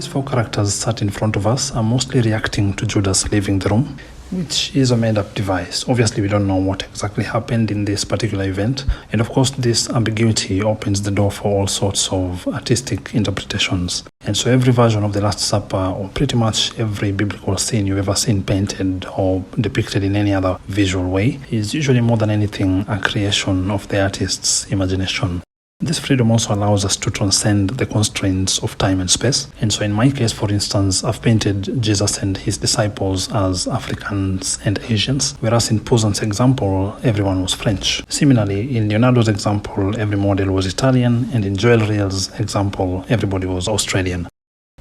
These four characters sat in front of us are mostly reacting to Judas leaving the room, which is a made-up device. Obviously, we don't know what exactly happened in this particular event. And of course, this ambiguity opens the door for all sorts of artistic interpretations. And so every version of the Last Supper, or pretty much every biblical scene you've ever seen painted or depicted in any other visual way, is usually more than anything a creation of the artist's imagination. This freedom also allows us to transcend the constraints of time and space. And so in my case, for instance, I've painted Jesus and his disciples as Africans and Asians, whereas in Poussin's example, everyone was French. Similarly, in Leonardo's example, every model was Italian, and in Joel Riel's example, everybody was Australian.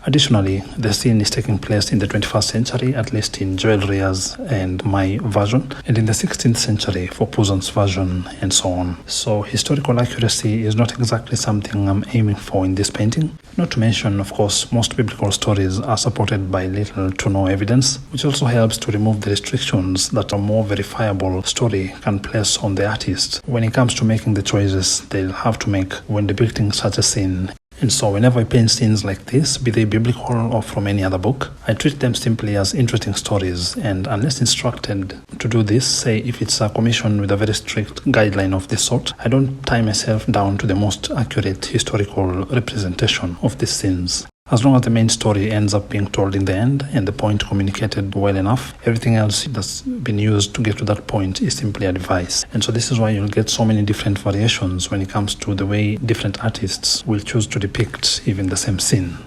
Additionally, the scene is taking place in the 21st century, at least in Joel Riel's and my version, and in the 16th century for Poussin's version, and so on. So historical accuracy is not exactly something I'm aiming for in this painting. Not to mention, of course, most biblical stories are supported by little to no evidence, which also helps to remove the restrictions that a more verifiable story can place on the artist when it comes to making the choices they'll have to make when depicting such a scene. And so whenever I paint scenes like this, be they biblical or from any other book, I treat them simply as interesting stories, and unless instructed to do this, say if it's a commission with a very strict guideline of this sort, I don't tie myself down to the most accurate historical representation of these scenes. As long as the main story ends up being told in the end and the point communicated well enough, everything else that's been used to get to that point is simply a device. And so this is why you'll get so many different variations when it comes to the way different artists will choose to depict even the same scene.